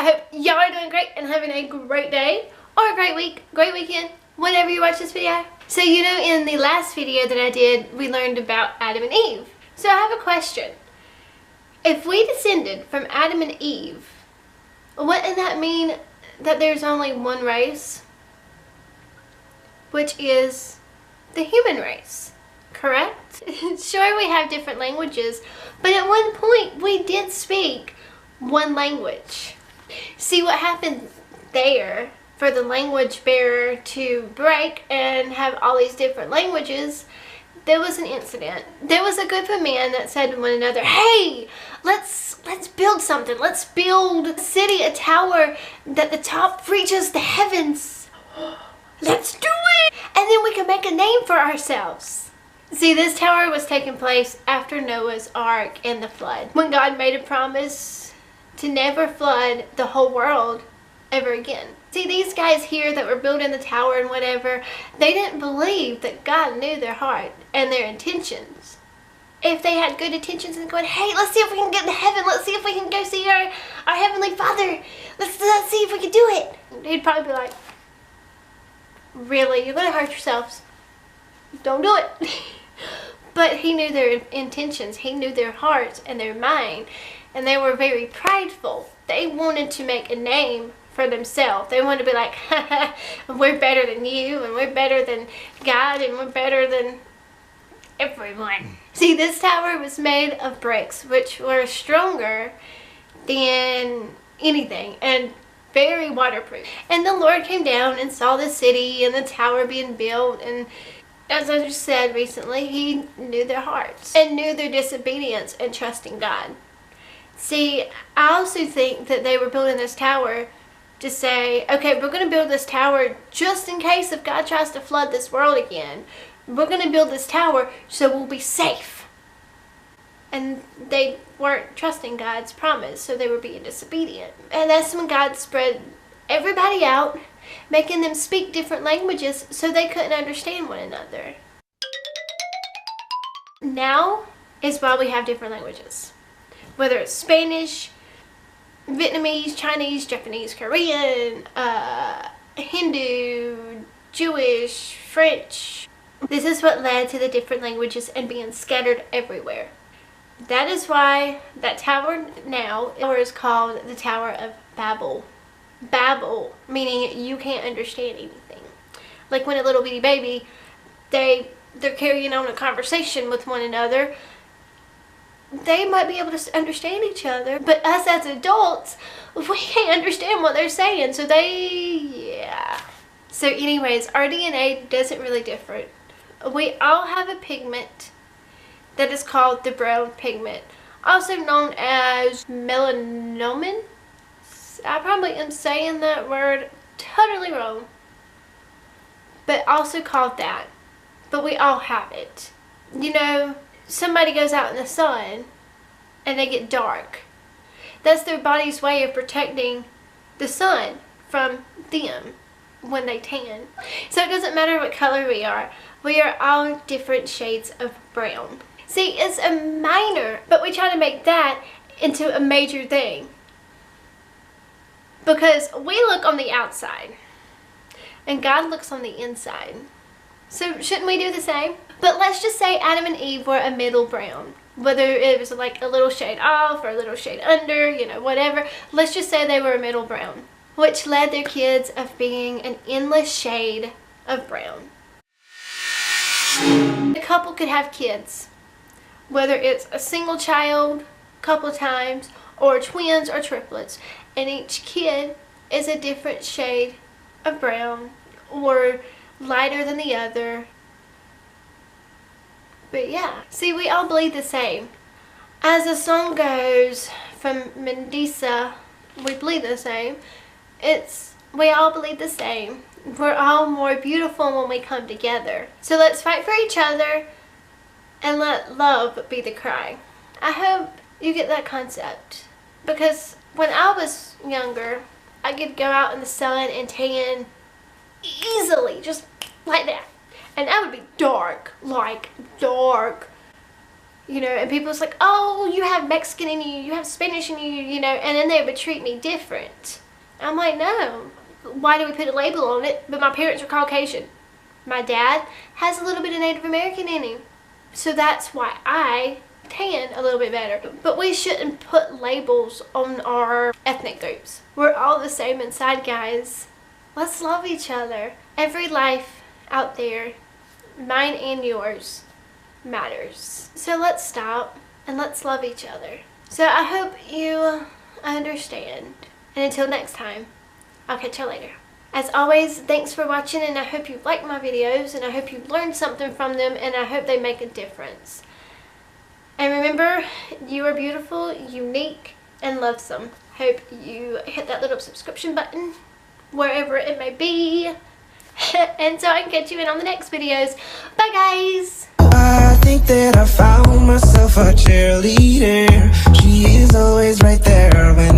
I hope y'all are doing great and having a great day or a great week, great weekend, whenever you watch this video. So in the last video that I did, we learned about Adam and Eve. So I have a question. If we descended from Adam and Eve, wouldn't that mean that there's only one race? Which is the human race, correct? Sure, we have different languages, but at one point we did speak one language. See what happened there for the language bearer to break and have all these different languages. There was an incident. There was a group of men that said to one another, hey, let's build something. Let's build a city, a tower that the top reaches the heavens. Let's do it! And then we can make a name for ourselves. See, this tower was taking place after Noah's Ark and the flood, when God made a promise to never flood the whole world ever again. See, these guys here that were building the tower and whatever, they didn't believe that God knew their heart and their intentions. If they had good intentions and going, hey, let's see if we can get to heaven. Let's see if we can go see our Heavenly Father. Let's see if we can do it. He'd probably be like, really? You're going to hurt yourselves. Don't do it. But he knew their intentions. He knew their hearts and their mind. And they were very prideful. They wanted to make a name for themselves. They wanted to be like, we're better than you, and we're better than God, and we're better than everyone. See, this tower was made of bricks, which were stronger than anything and very waterproof. And the Lord came down and saw the city and the tower being built, and as I just said recently, he knew their hearts and knew their disobedience and trusting God. See, I also think that they were building this tower to say, okay, we're going to build this tower just in case if God tries to flood this world again. We're going to build this tower so we'll be safe. And they weren't trusting God's promise, so they were being disobedient. And that's when God spread everybody out, making them speak different languages so they couldn't understand one another. Now is why we have different languages. Whether it's Spanish, Vietnamese, Chinese, Japanese, Korean, Hindu, Jewish, French. This is what led to the different languages and being scattered everywhere. That is why that tower now is called the Tower of Babel. Babel, meaning you can't understand anything. Like when a little bitty baby, they're carrying on a conversation with one another. They might be able to understand each other, but us as adults, we can't understand what they're saying. So So anyways, our DNA doesn't really differ. We all have a pigment that is called the brown pigment, also known as melanin. I probably am saying that word totally wrong, but also called that. But we all have it. Somebody goes out in the sun and they get dark. That's their body's way of protecting the sun from them when they tan. So it doesn't matter what color we are all different shades of brown. See, it's a minor, but we try to make that into a major thing. Because we look on the outside and God looks on the inside. So shouldn't we do the same? But let's just say Adam and Eve were a middle brown. Whether it was like a little shade off or a little shade under, whatever. Let's just say they were a middle brown, which led their kids of being an endless shade of brown. The couple could have kids, whether it's a single child, couple times, or twins or triplets, and each kid is a different shade of brown or lighter than the other. But yeah, see, we all bleed the same. As the song goes from Mendoza, we bleed the same. We all bleed the same. We're all more beautiful when we come together. So let's fight for each other and let love be the cry. I hope you get that concept. Because when I was younger, I could go out in the sun and tan easily, just like that. And I would be dark, like dark. You know, and people's like, oh, you have Mexican in you, you have Spanish in you, you know, and then they would treat me different. I'm like, no. Why do we put a label on it? But my parents are Caucasian. My dad has a little bit of Native American in him. So that's why I tan a little bit better. But we shouldn't put labels on our ethnic groups. We're all the same inside, guys. Let's love each other. Every life out there, mine and yours, matters. So let's stop and let's love each other. So I hope you understand. And until next time, I'll catch you later. As always, thanks for watching, and I hope you like my videos, and I hope you learned something from them, and I hope they make a difference. And remember, you are beautiful, unique, and loathsome. Hope you hit that little subscription button, wherever it may be. And so I can catch you in on the next videos. Bye, guys! I think that I found myself a cheerleader. She is always right there when